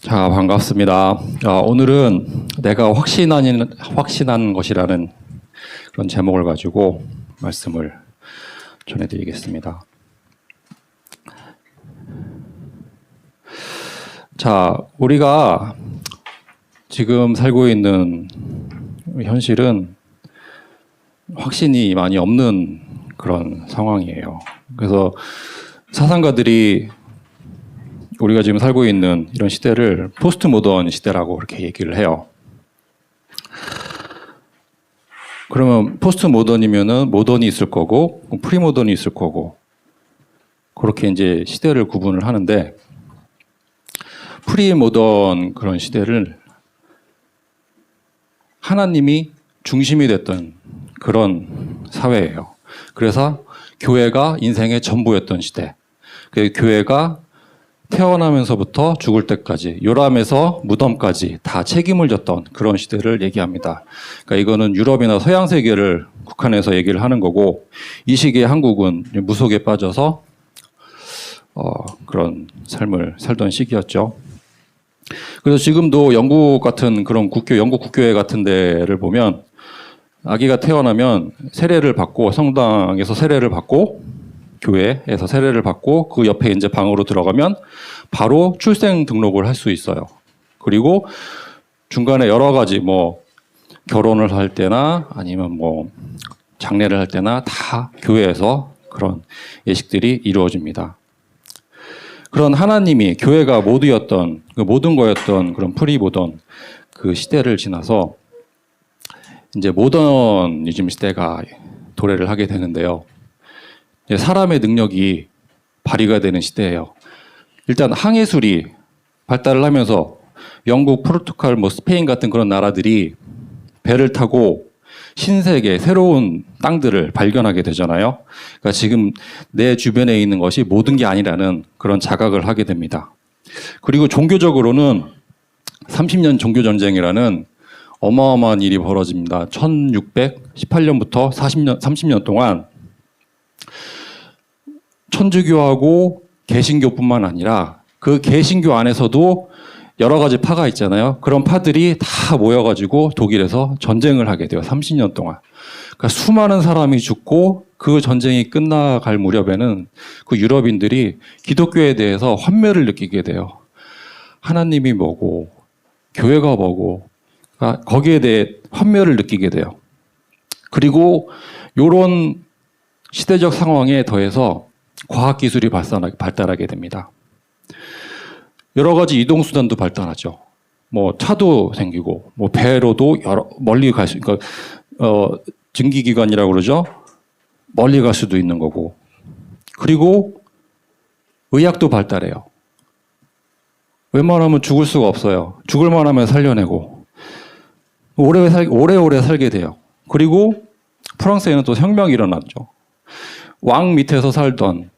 자, 반갑습니다. 오늘은 내가 확신한 것이라는 그런 제목을 가지고 말씀을 전해드리겠습니다. 자, 우리가 지금 살고 있는 현실은 확신이 많이 없는 그런 상황이에요. 그래서 사상가들이 우리가 지금 살고 있는 이런 시대를 포스트 모던 시대라고 그렇게 얘기를 해요. 그러면 포스트 모던이면은 모던이 있을 거고 프리 모던이 있을 거고 그렇게 이제 시대를 구분을 하는데 프리 모던 그런 시대를 하나님이 중심이 됐던 그런 사회예요. 그래서 교회가 인생의 전부였던 시대. 그 교회가 태어나면서부터 죽을 때까지 요람에서 무덤까지 다 책임을 졌던 그런 시대를 얘기합니다. 그러니까 이거는 유럽이나 서양 세계를 국한해서 얘기를 하는 거고 이 시기에 한국은 무속에 빠져서 그런 삶을 살던 시기였죠. 그래서 지금도 영국 같은 그런 영국 국교회 같은 데를 보면 아기가 태어나면 세례를 받고 성당에서 세례를 받고 교회에서 세례를 받고 그 옆에 이제 방으로 들어가면 바로 출생 등록을 할 수 있어요. 그리고 중간에 여러 가지 뭐 결혼을 할 때나 아니면 뭐 장례를 할 때나 다 교회에서 그런 예식들이 이루어집니다. 그런 하나님이 교회가 모두였던 그 모든 거였던 그런 프리모던 그 시대를 지나서 이제 모더니즘 시대가 도래를 하게 되는데요. 사람의 능력이 발휘가 되는 시대예요. 일단 항해술이 발달을 하면서 영국, 포르투갈, 스페인 같은 그런 나라들이 배를 타고 신세계 새로운 땅들을 발견하게 되잖아요. 그러니까 지금 내 주변에 있는 것이 모든 게 아니라는 그런 자각을 하게 됩니다. 그리고 종교적으로는 30년 종교전쟁이라는 어마어마한 일이 벌어집니다. 1618년부터 30년 동안 천주교하고 개신교뿐만 아니라 그 개신교 안에서도 여러 가지 파가 있잖아요. 그런 파들이 다 모여가지고 독일에서 전쟁을 하게 돼요. 30년 동안. 그러니까 수많은 사람이 죽고 그 전쟁이 끝나갈 무렵에는 그 유럽인들이 기독교에 대해서 환멸을 느끼게 돼요. 하나님이 뭐고 교회가 뭐고 그러니까 거기에 대해 환멸을 느끼게 돼요. 그리고 이런 시대적 상황에 더해서 과학기술이 발달하게 됩니다. 여러 가지 이동수단도 발달하죠. 뭐 차도 생기고, 뭐 배로도 멀리 갈 수, 그러니까 증기기관이라고 그러죠. 멀리 갈 수도 있는 거고. 그리고 의학도 발달해요. 웬만하면 죽을 수가 없어요. 죽을 만하면 살려내고. 오래오래 살게 돼요. 그리고 프랑스에는 또 혁명이 일어났죠. 왕 밑에서 살던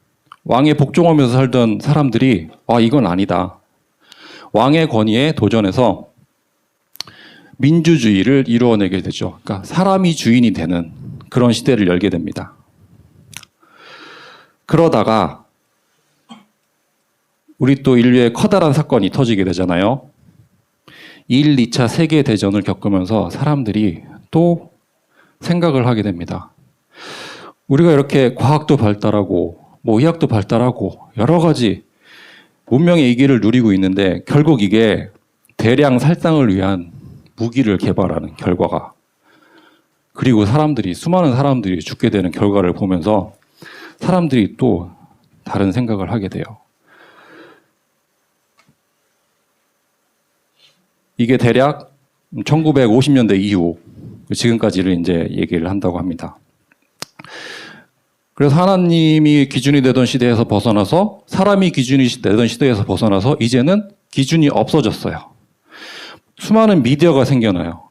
왕의 복종하면서 살던 사람들이 이건 아니다. 왕의 권위에 도전해서 민주주의를 이루어내게 되죠. 그러니까 사람이 주인이 되는 그런 시대를 열게 됩니다. 그러다가 우리 또 인류의 커다란 사건이 터지게 되잖아요. 1, 2차 세계대전을 겪으면서 사람들이 또 생각을 하게 됩니다. 우리가 이렇게 과학도 발달하고 뭐 의학도 발달하고 여러 가지 문명의 이기를 누리고 있는데 결국 이게 대량 살상을 위한 무기를 개발하는 결과가 그리고 수많은 사람들이 죽게 되는 결과를 보면서 사람들이 또 다른 생각을 하게 돼요. 이게 대략 1950년대 이후 지금까지를 이제 얘기를 한다고 합니다. 그래서 하나님이 기준이 되던 시대에서 벗어나서 사람이 기준이 되던 시대에서 벗어나서 이제는 기준이 없어졌어요. 수많은 미디어가 생겨나요.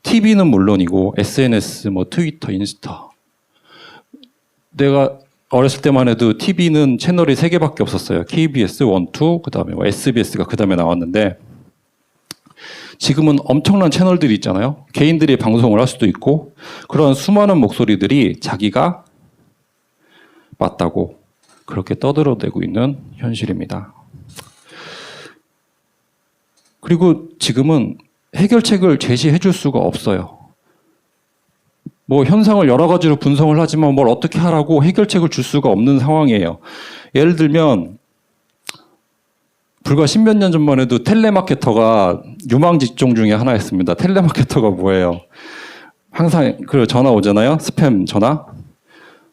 TV는 물론이고 SNS, 트위터, 인스타. 내가 어렸을 때만 해도 TV는 채널이 3개밖에 없었어요. KBS, 1, 2, 그다음에 SBS가 그다음에 나왔는데 지금은 엄청난 채널들이 있잖아요. 개인들이 방송을 할 수도 있고 그런 수많은 목소리들이 자기가 맞다고 그렇게 떠들어대고 있는 현실입니다. 그리고 지금은 해결책을 제시해 줄 수가 없어요. 뭐 현상을 여러 가지로 분석을 하지만 뭘 어떻게 하라고 해결책을 줄 수가 없는 상황이에요. 예를 들면 불과 십몇 년 전만 해도 텔레마케터가 유망 직종 중에 하나였습니다. 텔레마케터가 뭐예요? 항상 그 전화 오잖아요. 스팸 전화.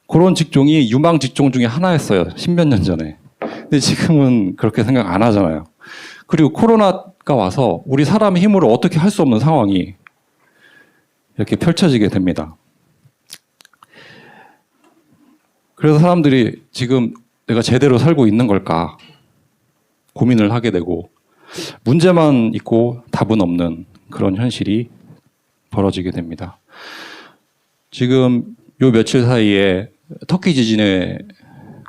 그런 직종이 유망 직종 중에 하나였어요. 십몇 년 전에. 근데 지금은 그렇게 생각 안 하잖아요. 그리고 코로나가 와서 우리 사람의 힘으로 어떻게 할 수 없는 상황이 이렇게 펼쳐지게 됩니다. 그래서 사람들이 지금 내가 제대로 살고 있는 걸까 고민을 하게 되고 문제만 있고 답은 없는 그런 현실이 벌어지게 됩니다. 지금 요 며칠 사이에 터키 지진에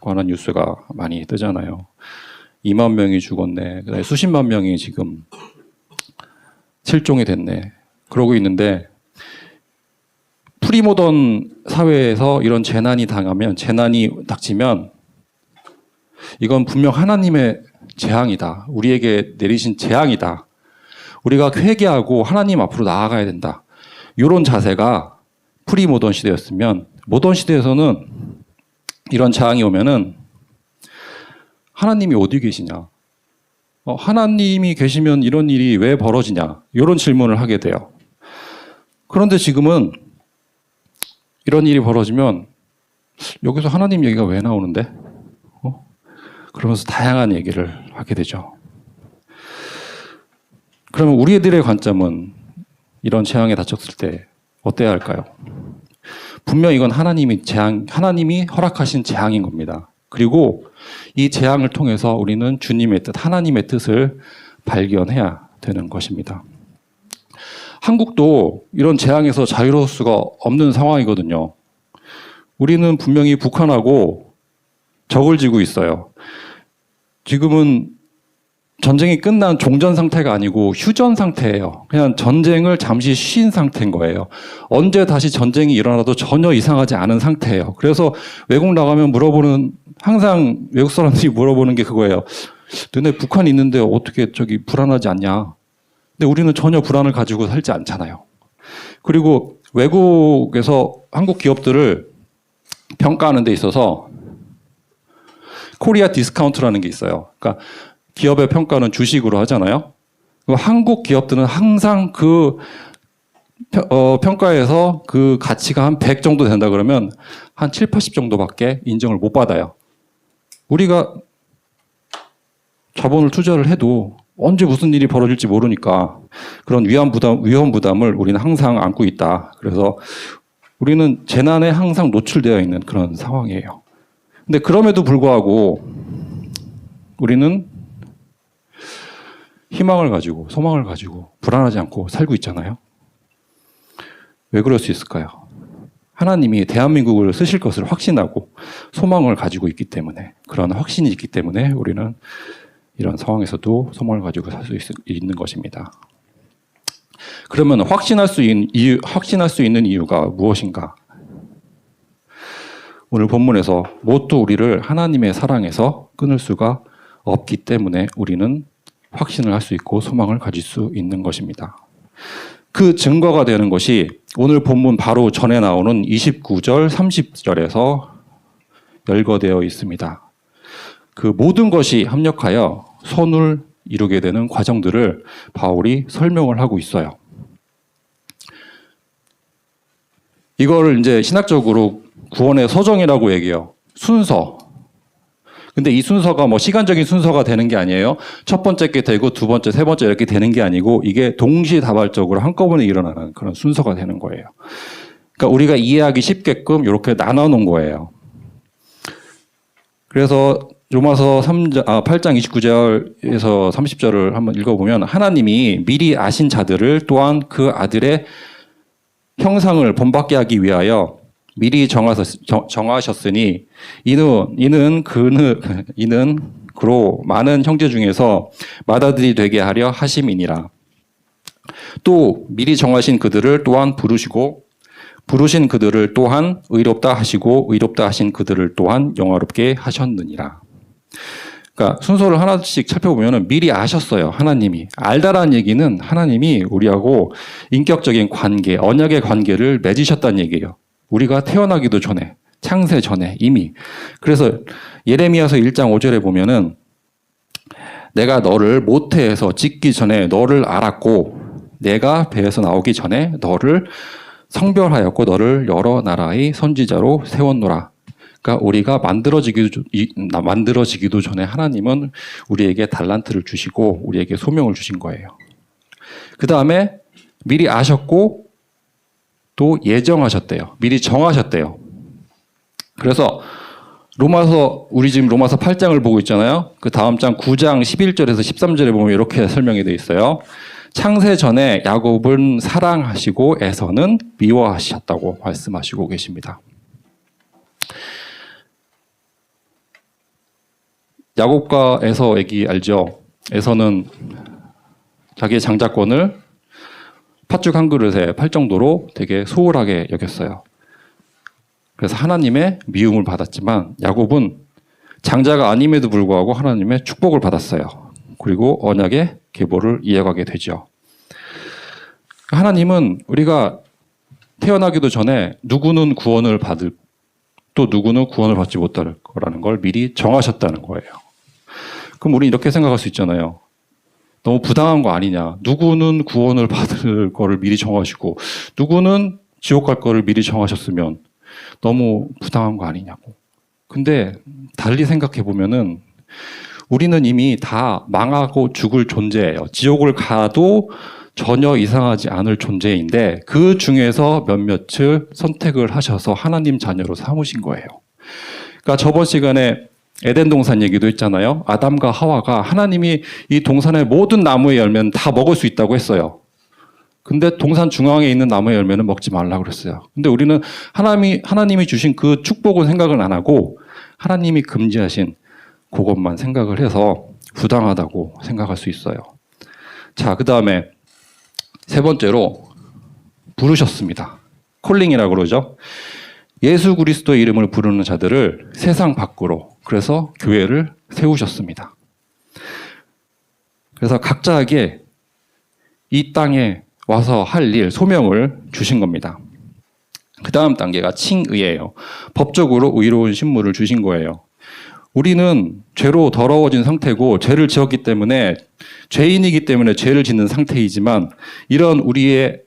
관한 뉴스가 많이 뜨잖아요. 2만 명이 죽었네. 그다음에 수십만 명이 지금 실종이 됐네. 그러고 있는데 프리모던 사회에서 이런 재난이 닥치면 이건 분명 하나님의 재앙이다. 우리에게 내리신 재앙이다. 우리가 회개하고 하나님 앞으로 나아가야 된다. 이런 자세가 프리모던 시대였으면 모던 시대에서는 이런 재앙이 오면은 하나님이 어디 계시냐? 하나님이 계시면 이런 일이 왜 벌어지냐? 이런 질문을 하게 돼요. 그런데 지금은 이런 일이 벌어지면 여기서 하나님 얘기가 왜 나오는데? 그러면서 다양한 얘기를 하게 되죠. 그러면 우리들의 관점은 이런 재앙에 닥쳤을 때 어때야 할까요? 분명 이건 하나님이 허락하신 재앙인 겁니다. 그리고 이 재앙을 통해서 우리는 주님의 뜻, 하나님의 뜻을 발견해야 되는 것입니다. 한국도 이런 재앙에서 자유로울 수가 없는 상황이거든요. 우리는 분명히 북한하고 적을 지고 있어요. 지금은 전쟁이 끝난 종전 상태가 아니고 휴전 상태예요. 그냥 전쟁을 잠시 쉰 상태인 거예요. 언제 다시 전쟁이 일어나도 전혀 이상하지 않은 상태예요. 그래서 외국 나가면 항상 외국 사람들이 물어보는 게 그거예요. 너네 북한 있는데 어떻게 저기 불안하지 않냐? 근데 우리는 전혀 불안을 가지고 살지 않잖아요. 그리고 외국에서 한국 기업들을 평가하는 데 있어서 코리아 디스카운트라는 게 있어요. 그러니까 기업의 평가는 주식으로 하잖아요. 한국 기업들은 항상 그 평가에서 그 가치가 한 100 정도 된다 그러면 한 7, 80 정도밖에 인정을 못 받아요. 우리가 자본을 투자를 해도 언제 무슨 일이 벌어질지 모르니까 그런 위험 부담을 우리는 항상 안고 있다. 그래서 우리는 재난에 항상 노출되어 있는 그런 상황이에요. 근데 그럼에도 불구하고 우리는 희망을 가지고 소망을 가지고 불안하지 않고 살고 있잖아요. 왜 그럴 수 있을까요? 하나님이 대한민국을 쓰실 것을 확신하고 소망을 가지고 있기 때문에, 그런 확신이 있기 때문에 우리는 이런 상황에서도 소망을 가지고 살 수 있는 것입니다. 그러면 확신할 수 있는 이유가 무엇인가? 오늘 본문에서 무엇도 우리를 하나님의 사랑에서 끊을 수가 없기 때문에 우리는 확신을 할 수 있고 소망을 가질 수 있는 것입니다. 그 증거가 되는 것이 오늘 본문 바로 전에 나오는 29절, 30절에서 열거되어 있습니다. 그 모든 것이 합력하여 선을 이루게 되는 과정들을 바울이 설명을 하고 있어요. 이거를 이제 신학적으로 구원의 서정이라고 얘기해요. 순서. 근데 이 순서가 뭐 시간적인 순서가 되는 게 아니에요. 첫 번째 게 되고 두 번째, 세 번째 이렇게 되는 게 아니고 이게 동시다발적으로 한꺼번에 일어나는 그런 순서가 되는 거예요. 그러니까 우리가 이해하기 쉽게끔 이렇게 나눠 놓은 거예요. 그래서 로마서 8장 29절에서 30절을 한번 읽어보면 하나님이 미리 아신 자들을 또한 그 아들의 형상을 본받게 하기 위하여 미리 정하셨으니 이는 그로 많은 형제 중에서 맏아들이 되게 하려 하심이니라. 또 미리 정하신 그들을 또한 부르시고 부르신 그들을 또한 의롭다 하시고 의롭다 하신 그들을 또한 영화롭게 하셨느니라. 그러니까 순서를 하나씩 살펴보면 미리 아셨어요. 하나님이. 알다라는 얘기는 하나님이 우리하고 인격적인 관계, 언약의 관계를 맺으셨다는 얘기예요. 우리가 태어나기도 전에, 창세 전에 이미. 그래서 예레미야서 1장 5절에 보면은 내가 너를 모태에서 짓기 전에 너를 알았고 내가 배에서 나오기 전에 너를 성별하였고 너를 여러 나라의 선지자로 세웠노라. 그러니까 우리가 만들어지기도 전에 하나님은 우리에게 달란트를 주시고 우리에게 소명을 주신 거예요. 그 다음에 미리 아셨고 또 예정하셨대요. 미리 정하셨대요. 그래서 우리 지금 로마서 8장을 보고 있잖아요. 그 다음 장 9장 11절에서 13절에 보면 이렇게 설명이 되어 있어요. 창세 전에 야곱은 사랑하시고 에서는 미워하셨다고 말씀하시고 계십니다. 야곱과 에서 얘기 알죠? 에서는 자기의 장자권을 팥죽 한 그릇에 팔 정도로 되게 소홀하게 여겼어요. 그래서 하나님의 미움을 받았지만 야곱은 장자가 아님에도 불구하고 하나님의 축복을 받았어요. 그리고 언약의 계보를 이어가게 되죠. 하나님은 우리가 태어나기도 전에 누구는 구원을 받을 또 누구는 구원을 받지 못할 거라는 걸 미리 정하셨다는 거예요. 그럼 우리 이렇게 생각할 수 있잖아요. 너무 부당한 거 아니냐. 누구는 구원을 받을 거를 미리 정하시고 누구는 지옥 갈 거를 미리 정하셨으면 너무 부당한 거 아니냐고. 근데 달리 생각해 보면은 우리는 이미 다 망하고 죽을 존재예요. 지옥을 가도 전혀 이상하지 않을 존재인데 그 중에서 몇몇을 선택을 하셔서 하나님 자녀로 삼으신 거예요. 그러니까 저번 시간에 에덴 동산 얘기도 했잖아요. 아담과 하와가 하나님이 이 동산의 모든 나무의 열매는 다 먹을 수 있다고 했어요. 근데 동산 중앙에 있는 나무의 열매는 먹지 말라고 그랬어요. 근데 우리는 하나님이 주신 그 축복은 생각을 안 하고 하나님이 금지하신 그것만 생각을 해서 부당하다고 생각할 수 있어요. 자, 그 다음에 세 번째로 부르셨습니다. 콜링이라고 그러죠. 예수 그리스도의 이름을 부르는 자들을 세상 밖으로, 그래서 교회를 세우셨습니다. 그래서 각자에게 이 땅에 와서 할 일, 소명을 주신 겁니다. 그 다음 단계가 칭의예요. 법적으로 의로운 신분을 주신 거예요. 우리는 죄로 더러워진 상태고 죄를 지었기 때문에 죄인이기 때문에 죄를 짓는 상태이지만 이런 우리의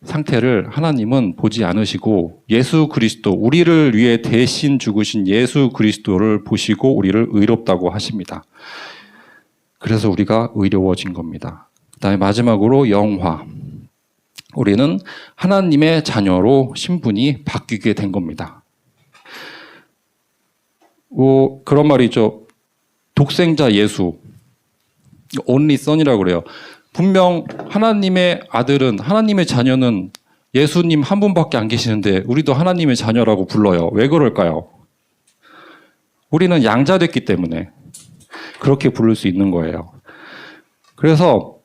상태를 하나님은 보지 않으시고 예수 그리스도, 우리를 위해 대신 죽으신 예수 그리스도를 보시고 우리를 의롭다고 하십니다. 그래서 우리가 의로워진 겁니다. 그다음에 마지막으로 영화. 우리는 하나님의 자녀로 신분이 바뀌게 된 겁니다. 그런 말이 있죠. 독생자 예수, only son이라고 그래요. 분명 하나님의 아들은, 하나님의 자녀는 예수님 한 분밖에 안 계시는데 우리도 하나님의 자녀라고 불러요. 왜 그럴까요? 우리는 양자됐기 때문에 그렇게 부를 수 있는 거예요. 그래서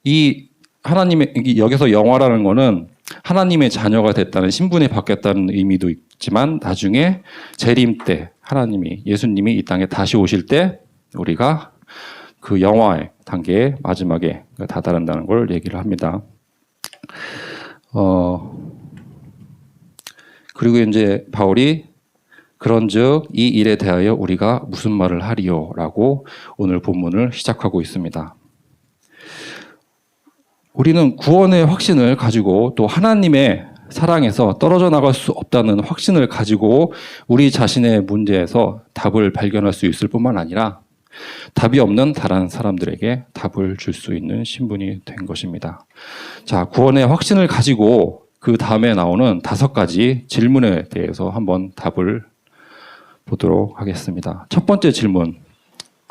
이 하나님의, 여기서 영화라는 거는 하나님의 자녀가 됐다는, 신분이 바뀌었다는 의미도 있지만 나중에 재림 때 하나님이, 예수님이 이 땅에 다시 오실 때 우리가 그 영화의 단계의 마지막에 다다른다는 걸 얘기를 합니다. 그리고 이제 바울이 그런즉 이 일에 대하여 우리가 무슨 말을 하리요라고 오늘 본문을 시작하고 있습니다. 우리는 구원의 확신을 가지고 또 하나님의 사랑에서 떨어져 나갈 수 없다는 확신을 가지고 우리 자신의 문제에서 답을 발견할 수 있을 뿐만 아니라 답이 없는 다른 사람들에게 답을 줄 수 있는 신분이 된 것입니다. 자, 구원의 확신을 가지고 그 다음에 나오는 5가지 질문에 대해서 한번 답을 보도록 하겠습니다. 첫 번째 질문,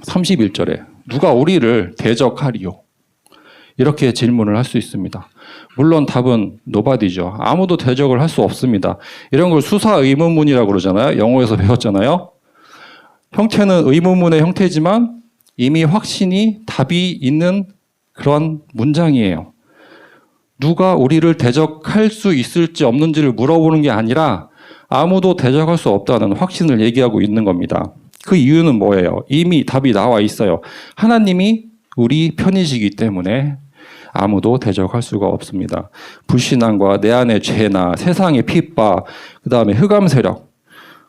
31절에 누가 우리를 대적하리요? 이렇게 질문을 할 수 있습니다. 물론 답은 nobody죠. 아무도 대적을 할 수 없습니다. 이런 걸 수사 의문문이라고 그러잖아요. 영어에서 배웠잖아요. 형태는 의문문의 형태지만 이미 확신이 답이 있는 그런 문장이에요. 누가 우리를 대적할 수 있을지 없는지를 물어보는 게 아니라 아무도 대적할 수 없다는 확신을 얘기하고 있는 겁니다. 그 이유는 뭐예요? 이미 답이 나와 있어요. 하나님이 우리 편이시기 때문에 아무도 대적할 수가 없습니다. 불신앙과 내 안의 죄나 세상의 핍박, 그 다음에 흑암 세력,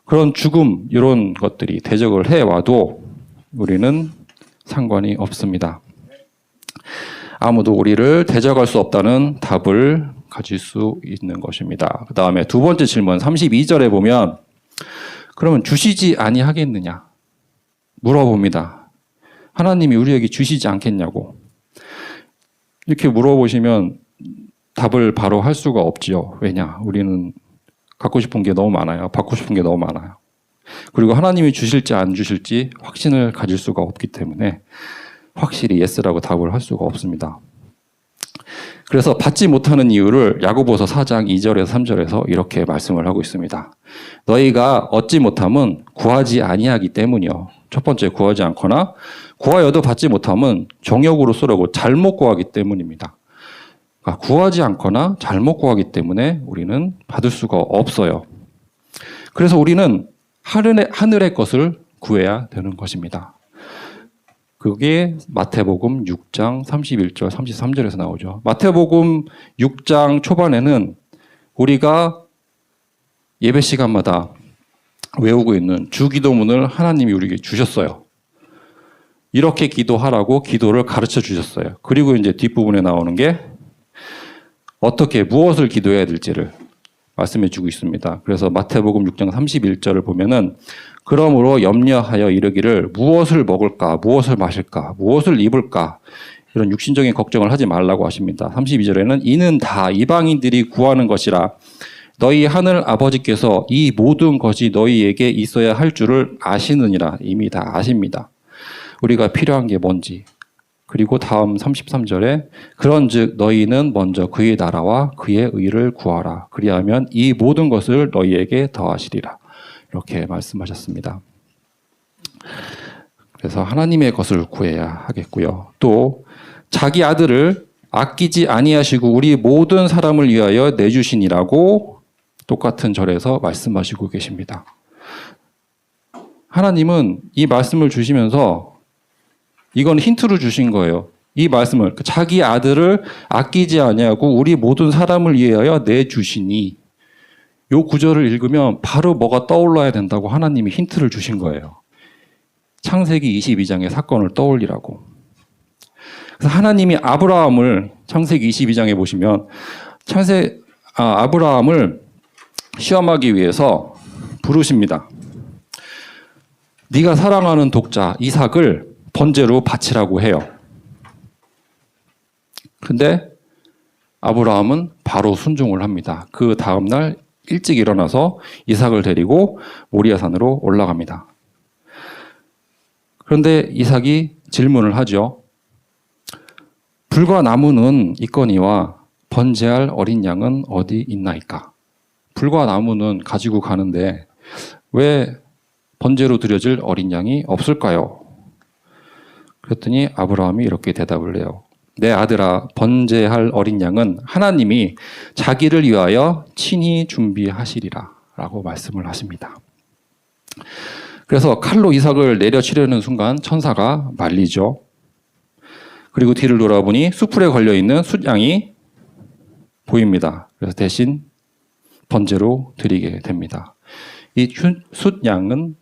그런 죽음 이런 것들이 대적을 해와도 우리는 상관이 없습니다. 아무도 우리를 대적할 수 없다는 답을 가질 수 있는 것입니다. 그 다음에 두 번째 질문 32절에 보면 그러면 주시지 아니하겠느냐 물어봅니다. 하나님이 우리에게 주시지 않겠냐고. 이렇게 물어보시면 답을 바로 할 수가 없지요. 왜냐? 우리는 갖고 싶은 게 너무 많아요. 받고 싶은 게 너무 많아요. 그리고 하나님이 주실지 안 주실지 확신을 가질 수가 없기 때문에 확실히 예스라고 답을 할 수가 없습니다. 그래서 받지 못하는 이유를 야고보서 4장 2절에서 3절에서 이렇게 말씀을 하고 있습니다. 너희가 얻지 못함은 구하지 아니하기 때문이요. 첫 번째, 구하지 않거나 구하여도 받지 못함은 정욕으로 쏘려고 잘못 구하기 때문입니다. 그러니까 구하지 않거나 잘못 구하기 때문에 우리는 받을 수가 없어요. 그래서 우리는 하늘의 것을 구해야 되는 것입니다. 그게 마태복음 6장 31절, 33절에서 나오죠. 마태복음 6장 초반에는 우리가 예배 시간마다 외우고 있는 주기도문을 하나님이 우리에게 주셨어요. 이렇게 기도하라고 기도를 가르쳐 주셨어요. 그리고 이제 뒷부분에 나오는 게 어떻게 무엇을 기도해야 될지를 말씀해 주고 있습니다. 그래서 마태복음 6장 31절을 보면은 그러므로 염려하여 이르기를 무엇을 먹을까, 무엇을 마실까, 무엇을 입을까 이런 육신적인 걱정을 하지 말라고 하십니다. 32절에는 이는 다 이방인들이 구하는 것이라 너희 하늘 아버지께서 이 모든 것이 너희에게 있어야 할 줄을 아시느니라. 이미 다 아십니다. 우리가 필요한 게 뭔지. 그리고 다음 33절에 그런즉 너희는 먼저 그의 나라와 그의 의를 구하라. 그리하면 이 모든 것을 너희에게 더하시리라. 이렇게 말씀하셨습니다. 그래서 하나님의 것을 구해야 하겠고요. 또 자기 아들을 아끼지 아니하시고 우리 모든 사람을 위하여 내주시니라고 똑같은 절에서 말씀하시고 계십니다. 하나님은 이 말씀을 주시면서 이건 힌트를 주신 거예요. 이 말씀을 자기 아들을 아끼지 아니하고 우리 모든 사람을 위하여 내주시니 이 구절을 읽으면 바로 뭐가 떠올라야 된다고 하나님이 힌트를 주신 거예요. 창세기 22장의 사건을 떠올리라고. 그래서 하나님이 아브라함을 창세기 22장에 보시면 아브라함을 시험하기 위해서 부르십니다. 네가 사랑하는 독자 이삭을 번제로 바치라고 해요. 근데 아브라함은 바로 순종을 합니다. 그 다음날 일찍 일어나서 이삭을 데리고 모리아산으로 올라갑니다. 그런데 이삭이 질문을 하죠. 불과 나무는 있거니와 번제할 어린 양은 어디 있나이까? 불과 나무는 가지고 가는데 왜 번제로 드려질 어린 양이 없을까요? 그랬더니 아브라함이 이렇게 대답을 해요. 내 아들아, 번제할 어린 양은 하나님이 자기를 위하여 친히 준비하시리라 라고 말씀을 하십니다. 그래서 칼로 이삭을 내려치려는 순간 천사가 말리죠. 그리고 뒤를 돌아보니 수풀에 걸려있는 숫양이 보입니다. 그래서 대신 번제로 드리게 됩니다. 이 숫양은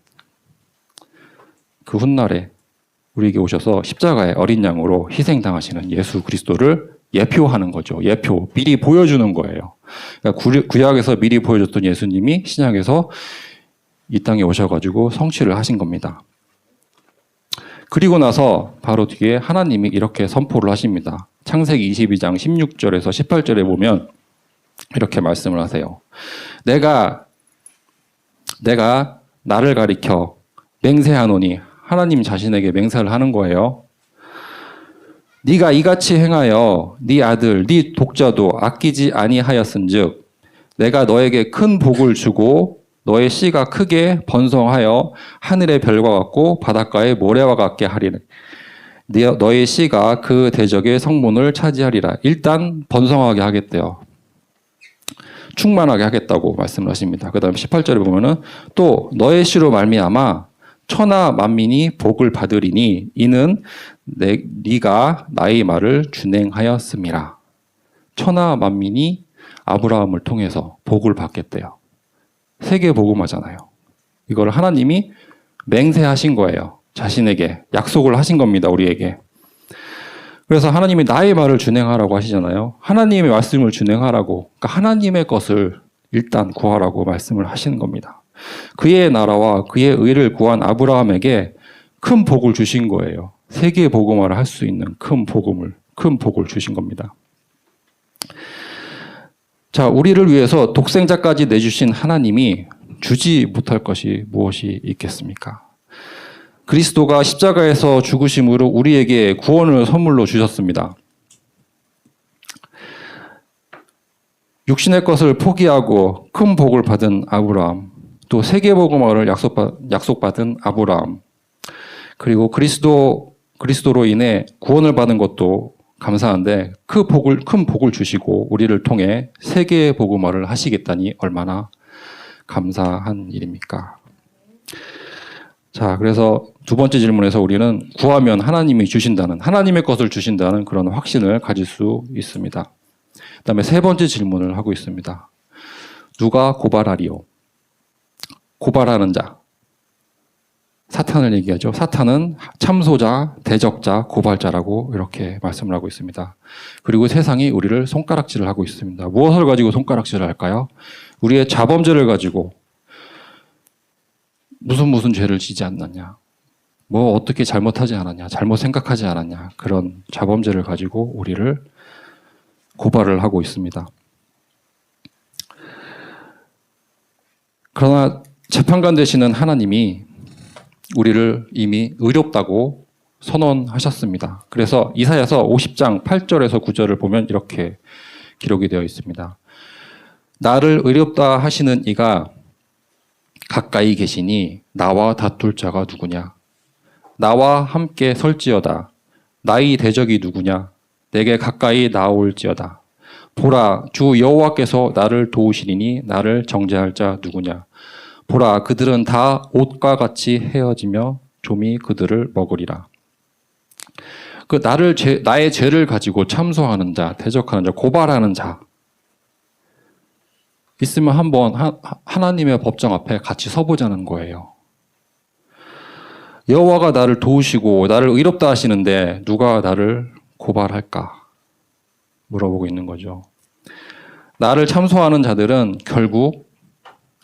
그 훗날에 우리에게 오셔서 십자가의 어린 양으로 희생당하시는 예수 그리스도를 예표하는 거죠. 예표, 미리 보여주는 거예요. 그러니까 구약에서 미리 보여줬던 예수님이 신약에서 이 땅에 오셔가지고 성취를 하신 겁니다. 그리고 나서 바로 뒤에 하나님이 이렇게 선포를 하십니다. 창세기 22장 16절에서 18절에 보면 이렇게 말씀을 하세요. 내가 나를 가리켜 맹세하노니 하나님 자신에게 맹세를 하는 거예요. 네가 이같이 행하여 네 아들 네 독자도 아끼지 아니하였은즉 내가 너에게 큰 복을 주고 너의 씨가 크게 번성하여 하늘의 별과 같고 바닷가의 모래와 같게 하리라. 너의 씨가 그 대적의 성문을 차지하리라. 일단 번성하게 하겠대요. 충만하게 하겠다고 말씀을 하십니다. 그 다음 18절에 보면은 또 너의 씨로 말미암아 천하 만민이 복을 받으리니 이는 네가 나의 말을 준행하였음이라. 천하 만민이 아브라함을 통해서 복을 받겠대요. 세계 복음하잖아요. 이걸 하나님이 맹세하신 거예요. 자신에게 약속을 하신 겁니다. 우리에게. 그래서 하나님이 나의 말을 준행하라고 하시잖아요. 하나님의 말씀을 준행하라고, 그러니까 하나님의 것을 일단 구하라고 말씀을 하시는 겁니다. 그의 나라와 그의 의를 구한 아브라함에게 큰 복을 주신 거예요. 세계 복음화를 할 수 있는 큰 복을 주신 겁니다. 자, 우리를 위해서 독생자까지 내주신 하나님이 주지 못할 것이 무엇이 있겠습니까? 그리스도가 십자가에서 죽으심으로 우리에게 구원을 선물로 주셨습니다. 육신의 것을 포기하고 큰 복을 받은 아브라함, 또 세계복음화를 약속받은 아브라함, 그리고 그리스도로 인해 구원을 받은 것도 감사한데 큰 복을 주시고 우리를 통해 세계복음화를 하시겠다니 얼마나 감사한 일입니까? 자, 그래서 두 번째 질문에서 우리는 구하면 하나님이 주신다는, 하나님의 것을 주신다는 그런 확신을 가질 수 있습니다. 그다음에 세 번째 질문을 하고 있습니다. 누가 고발하리요? 고발하는 자. 사탄을 얘기하죠. 사탄은 참소자, 대적자, 고발자라고 이렇게 말씀을 하고 있습니다. 그리고 세상이 우리를 손가락질을 하고 있습니다. 무엇을 가지고 손가락질을 할까요? 우리의 자범죄를 가지고 무슨 죄를 지지 않았냐, 뭐 어떻게 잘못하지 않았냐, 잘못 생각하지 않았냐, 그런 자범죄를 가지고 우리를 고발을 하고 있습니다. 그러나 재판관 되시는 하나님이 우리를 이미 의롭다고 선언하셨습니다. 그래서 이사야서 50장 8절에서 9절을 보면 이렇게 기록이 되어 있습니다. 나를 의롭다 하시는 이가 가까이 계시니 나와 다툴 자가 누구냐? 나와 함께 설지어다. 나의 대적이 누구냐? 내게 가까이 나올지어다. 보라, 주 여호와께서 나를 도우시리니 나를 정죄할 자 누구냐? 보라, 그들은 다 옷과 같이 헤어지며 좀이 그들을 먹으리라. 나의 죄를 가지고 참소하는 자, 대적하는 자, 고발하는 자 있으면 한번 하나님의 법정 앞에 같이 서보자는 거예요. 여호와가 나를 도우시고 나를 의롭다 하시는데 누가 나를 고발할까? 물어보고 있는 거죠. 나를 참소하는 자들은 결국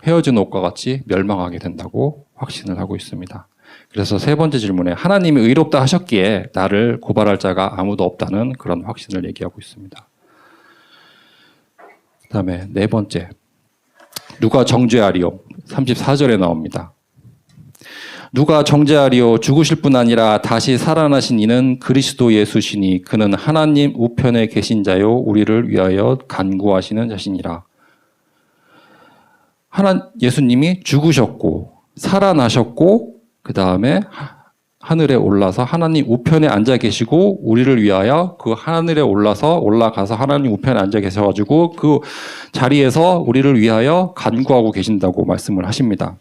헤어진 옷과 같이 멸망하게 된다고 확신을 하고 있습니다. 그래서 세 번째 질문에 하나님이 의롭다 하셨기에 나를 고발할 자가 아무도 없다는 그런 확신을 얘기하고 있습니다. 그 다음에 네 번째, 누가 정죄하리요? 34절에 나옵니다. 누가 정죄하리요? 죽으실 뿐 아니라 다시 살아나신 이는 그리스도 예수시니 그는 하나님 우편에 계신 자요 우리를 위하여 간구하시는 자시니라. 예수님이 죽으셨고 살아나셨고 그 다음에 하늘에 올라서 하나님 우편에 앉아 계시고 우리를 위하여 그 하늘에 올라가서 하나님 우편에 앉아 계셔가지고 그 자리에서 우리를 위하여 간구하고 계신다고 말씀을 하십니다.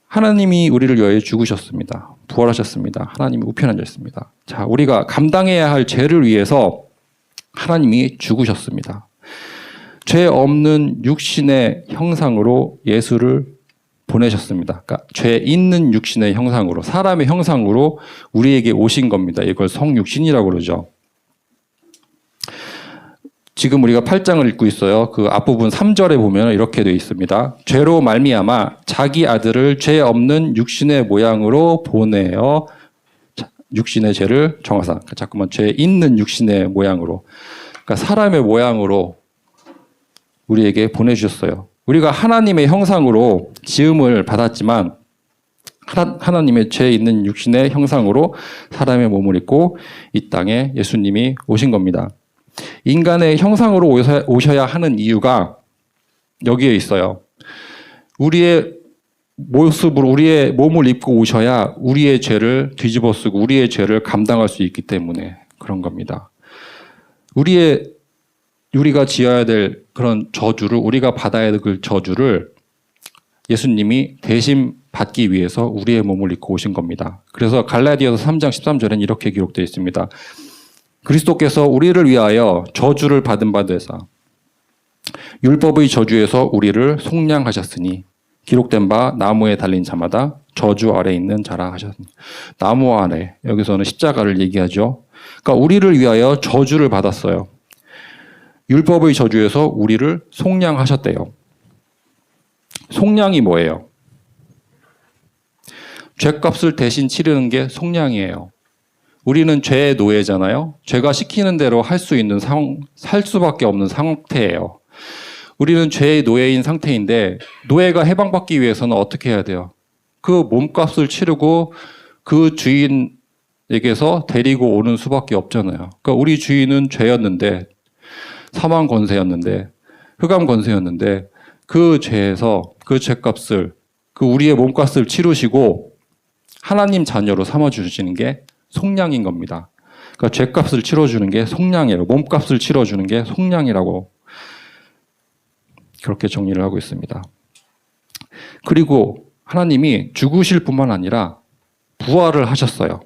하나님이 우리를 위하여 죽으셨습니다. 부활하셨습니다. 하나님이 우편에 앉았습니다. 자, 우리가 감당해야 할 죄를 위해서 하나님이 죽으셨습니다. 죄 없는 육신의 형상으로 예수를 보내셨습니다. 그러니까 죄 있는 육신의 형상으로, 사람의 형상으로 우리에게 오신 겁니다. 이걸 성육신이라고 그러죠. 지금 우리가 8장을 읽고 있어요. 그 앞부분 3절에 보면 이렇게 되어 있습니다. 죄로 말미암아 자기 아들을 죄 없는 육신의 모양으로 보내어 육신의 죄를 정하사. 자꾸만 죄 있는 육신의 모양으로. 그러니까 사람의 모양으로 우리에게 보내주셨어요. 우리가 하나님의 형상으로 지음을 받았지만 하나님의 죄 있는 육신의 형상으로 사람의 몸을 입고 이 땅에 예수님이 오신 겁니다. 인간의 형상으로 오셔야 하는 이유가 여기에 있어요. 우리의 모습으로 우리의 몸을 입고 오셔야 우리의 죄를 뒤집어쓰고 우리의 죄를 감당할 수 있기 때문에 그런 겁니다. 우리가 지어야 될 그런 저주를, 우리가 받아야 될 그 저주를 예수님이 대신 받기 위해서 우리의 몸을 입고 오신 겁니다. 그래서 갈라디아서 3장 13절에는 이렇게 기록되어 있습니다. 그리스도께서 우리를 위하여 저주를 받은 바 되사 율법의 저주에서 우리를 속량하셨으니 기록된 바 나무에 달린 자마다 저주 아래 있는 자라 하셨으니. 나무 아래, 여기서는 십자가를 얘기하죠. 그러니까 우리를 위하여 저주를 받았어요. 율법의 저주에서 우리를 속량하셨대요. 속량이 뭐예요? 죄값을 대신 치르는 게 속량이에요. 우리는 죄의 노예잖아요. 죄가 시키는 대로 할 수 있는 살 수밖에 없는 상태예요. 우리는 죄의 노예인 상태인데 노예가 해방받기 위해서는 어떻게 해야 돼요? 그 몸값을 치르고 그 주인에게서 데리고 오는 수밖에 없잖아요. 그러니까 우리 주인은 죄였는데, 사망 권세였는데, 흑암 권세였는데, 그 죄에서 그 죄값을, 그 우리의 몸값을 치르시고 하나님 자녀로 삼아주시는 게 속량인 겁니다. 그러니까 죄값을 치러주는 게 속량이에요. 몸값을 치러주는 게 속량이라고 그렇게 정리를 하고 있습니다. 그리고 하나님이 죽으실 뿐만 아니라 부활을 하셨어요.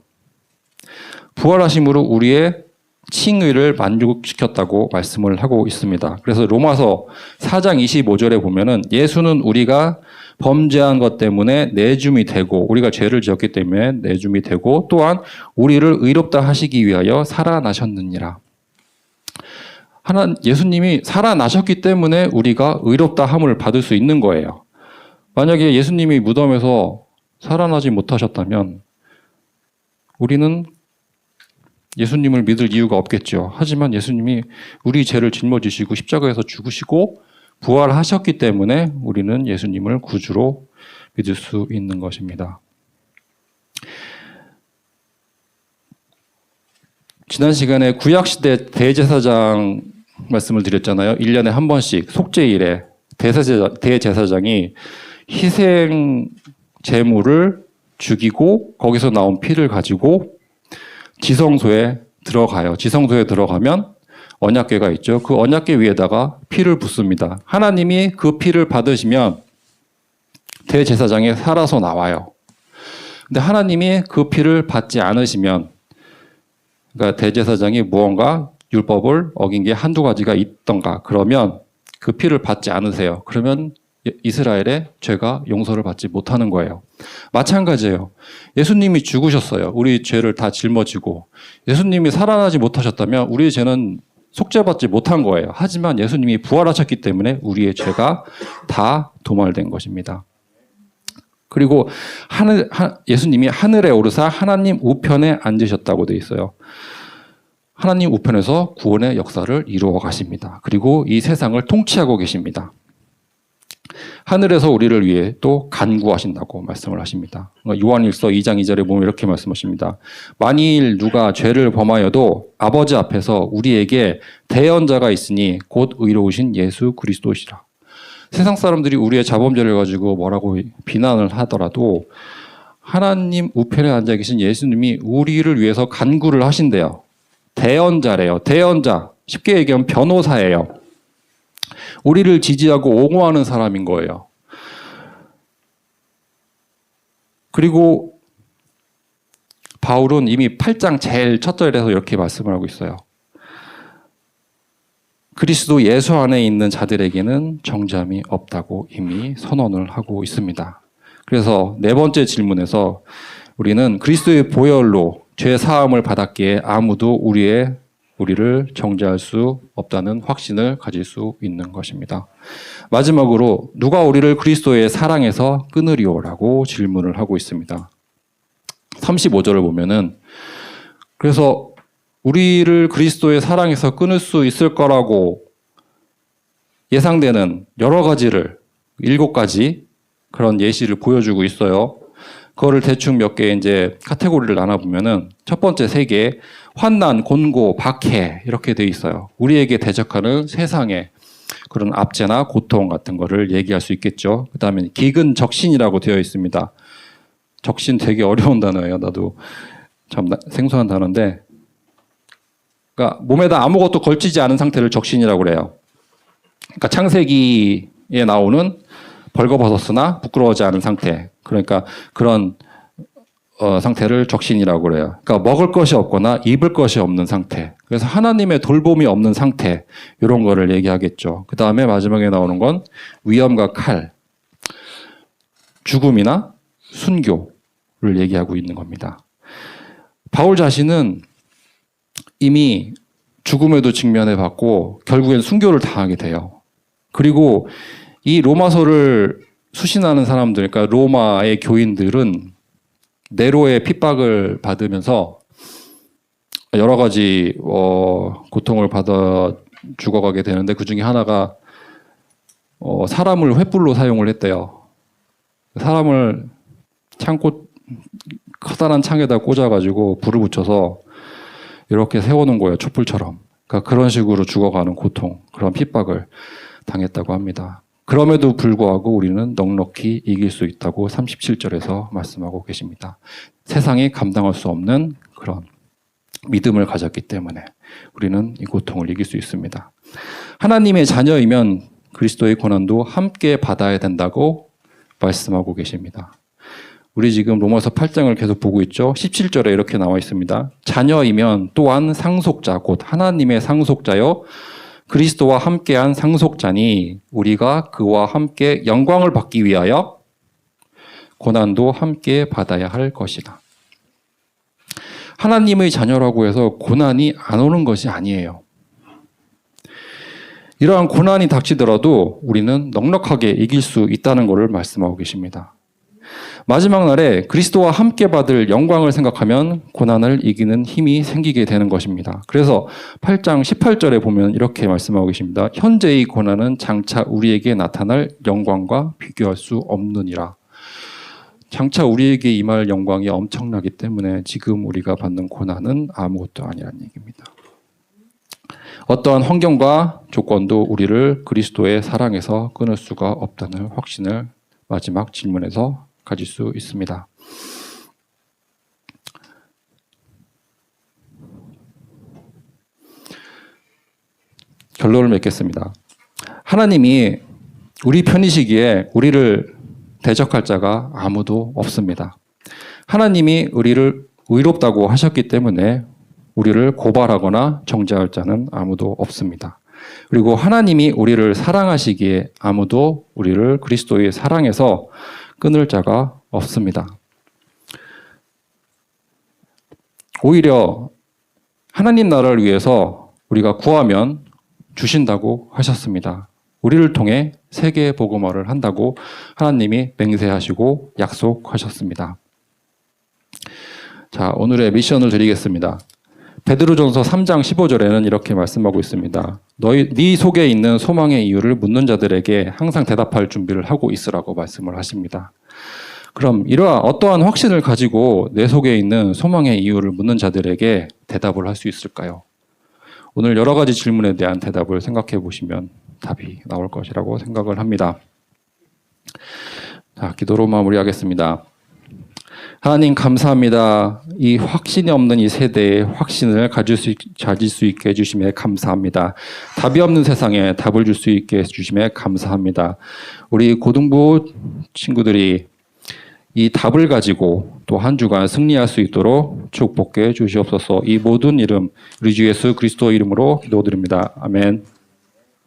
부활하심으로 우리의 칭의를 만족시켰다고 말씀을 하고 있습니다. 그래서 로마서 4장 25절에 보면은 예수는 우리가 범죄한 것 때문에 내줌이 되고, 우리가 죄를 지었기 때문에 내줌이 되고, 또한 우리를 의롭다 하시기 위하여 살아나셨느니라. 예수님이 살아나셨기 때문에 우리가 의롭다 함을 받을 수 있는 거예요. 만약에 예수님이 무덤에서 살아나지 못하셨다면 우리는 예수님을 믿을 이유가 없겠죠. 하지만 예수님이 우리 죄를 짊어지시고 십자가에서 죽으시고 부활하셨기 때문에 우리는 예수님을 구주로 믿을 수 있는 것입니다. 지난 시간에 구약시대 대제사장 말씀을 드렸잖아요. 1년에 한 번씩 속죄일에 대제사장이 희생 제물을 죽이고 거기서 나온 피를 가지고 지성소에 들어가요. 지성소에 들어가면 언약궤가 있죠. 그 언약궤 위에다가 피를 붓습니다. 하나님이 그 피를 받으시면 대제사장이 살아서 나와요. 근데 하나님이 그 피를 받지 않으시면, 그러니까 대제사장이 무언가 율법을 어긴 게 한두 가지가 있던가, 그러면 그 피를 받지 않으세요. 그러면 이스라엘의 죄가 용서를 받지 못하는 거예요. 마찬가지예요. 예수님이 죽으셨어요. 우리 죄를 다 짊어지고. 예수님이 살아나지 못하셨다면 우리의 죄는 속죄받지 못한 거예요. 하지만 예수님이 부활하셨기 때문에 우리의 죄가 다 도말된 것입니다. 그리고 예수님이 하늘에 오르사 하나님 우편에 앉으셨다고 되어 있어요. 하나님 우편에서 구원의 역사를 이루어 가십니다. 그리고 이 세상을 통치하고 계십니다. 하늘에서 우리를 위해 또 간구하신다고 말씀을 하십니다. 요한일서 2장 2절에 보면 이렇게 말씀하십니다. 만일 누가 죄를 범하여도 아버지 앞에서 우리에게 대언자가 있으니 곧 의로우신 예수 그리스도시라. 세상 사람들이 우리의 자범죄를 가지고 뭐라고 비난을 하더라도 하나님 우편에 앉아 계신 예수님이 우리를 위해서 간구를 하신대요. 대언자래요. 대언자. 쉽게 얘기하면 변호사예요. 우리를 지지하고 옹호하는 사람인 거예요. 그리고 바울은 이미 8장 제일 첫 절에서 이렇게 말씀을 하고 있어요. 그리스도 예수 안에 있는 자들에게는 정죄함이 없다고 이미 선언을 하고 있습니다. 그래서 네 번째 질문에서 우리는 그리스도의 보혈로 죄 사함을 받았기에 아무도 우리를 정죄할 수 없다는 확신을 가질 수 있는 것입니다. 마지막으로 누가 우리를 그리스도의 사랑에서 끊으리오라고 질문을 하고 있습니다. 35절을 보면은, 그래서 우리를 그리스도의 사랑에서 끊을 수 있을 거라고 예상되는 여러 가지를 7가지 그런 예시를 보여주고 있어요. 그거를 대충 몇 개 이제 카테고리를 나눠보면은 첫 번째 3개, 환난, 곤고, 박해 이렇게 돼 있어요. 우리에게 대적하는 세상의 그런 압제나 고통 같은 거를 얘기할 수 있겠죠. 그 다음에 기근 적신이라고 되어 있습니다. 적신 되게 어려운 단어예요. 나도 참 생소한 단어인데, 그러니까 몸에다 아무것도 걸치지 않은 상태를 적신이라고 그래요. 그러니까 창세기에 나오는 벌거벗었으나 부끄러워하지 않은 상태, 그러니까 그런 상태를 적신이라고 그래요. 그러니까 먹을 것이 없거나 입을 것이 없는 상태. 그래서 하나님의 돌봄이 없는 상태, 이런 거를 얘기하겠죠. 그 다음에 마지막에 나오는 건 위험과 칼, 죽음이나 순교를 얘기하고 있는 겁니다. 바울 자신은 이미 죽음에도 직면해 봤고 결국엔 순교를 당하게 돼요. 그리고 이 로마서를 수신하는 사람들, 그러니까 로마의 교인들은 네로의 핍박을 받으면서 여러 가지 고통을 받아 죽어가게 되는데, 그 중에 하나가 사람을 횃불로 사용을 했대요. 사람을 커다란 창에다 꽂아가지고 불을 붙여서 이렇게 세워놓은 거예요. 촛불처럼. 그러니까 그런 식으로 죽어가는 고통, 그런 핍박을 당했다고 합니다. 그럼에도 불구하고 우리는 넉넉히 이길 수 있다고 37절에서 말씀하고 계십니다. 세상이 감당할 수 없는 그런 믿음을 가졌기 때문에 우리는 이 고통을 이길 수 있습니다. 하나님의 자녀이면 그리스도의 고난도 함께 받아야 된다고 말씀하고 계십니다. 우리 지금 로마서 8장을 계속 보고 있죠. 17절에 이렇게 나와 있습니다. 자녀이면 또한 상속자, 곧 하나님의 상속자여 그리스도와 함께한 상속자니 우리가 그와 함께 영광을 받기 위하여 고난도 함께 받아야 할 것이다. 하나님의 자녀라고 해서 고난이 안 오는 것이 아니에요. 이러한 고난이 닥치더라도 우리는 넉넉하게 이길 수 있다는 것을 말씀하고 계십니다. 마지막 날에 그리스도와 함께 받을 영광을 생각하면 고난을 이기는 힘이 생기게 되는 것입니다. 그래서 8장 18절에 보면 이렇게 말씀하고 계십니다. 현재의 고난은 장차 우리에게 나타날 영광과 비교할 수 없느니라. 장차 우리에게 임할 영광이 엄청나기 때문에 지금 우리가 받는 고난은 아무것도 아니라는 얘기입니다. 어떠한 환경과 조건도 우리를 그리스도의 사랑에서 끊을 수가 없다는 확신을 마지막 질문에서 가질 수 있습니다. 결론을 맺겠습니다. 하나님이 우리 편이시기에 우리를 대적할 자가 아무도 없습니다. 하나님이 우리를 의롭다고 하셨기 때문에 우리를 고발하거나 정죄할 자는 아무도 없습니다. 그리고 하나님이 우리를 사랑하시기에 아무도 우리를 그리스도의 사랑에서 끊을 자가 없습니다. 오히려 하나님 나라를 위해서 우리가 구하면 주신다고 하셨습니다. 우리를 통해 세계 복음화를 한다고 하나님이 맹세하시고 약속하셨습니다. 자, 오늘의 미션을 드리겠습니다. 베드로전서 3장 15절에는 이렇게 말씀하고 있습니다. 네 속에 있는 소망의 이유를 묻는 자들에게 항상 대답할 준비를 하고 있으라고 말씀을 하십니다. 그럼 이러한 어떠한 확신을 가지고 내 속에 있는 소망의 이유를 묻는 자들에게 대답을 할 수 있을까요? 오늘 여러 가지 질문에 대한 대답을 생각해 보시면 답이 나올 것이라고 생각을 합니다. 자, 기도로 마무리하겠습니다. 하나님 감사합니다. 이 확신이 없는 이 세대에 확신을 가질 수 있게 해주심에 감사합니다. 답이 없는 세상에 답을 줄 수 있게 해주심에 감사합니다. 우리 고등부 친구들이 이 답을 가지고 또 한 주간 승리할 수 있도록 축복해 주시옵소서. 이 모든 이름 우리 주 예수 그리스도 이름으로 기도드립니다. 아멘.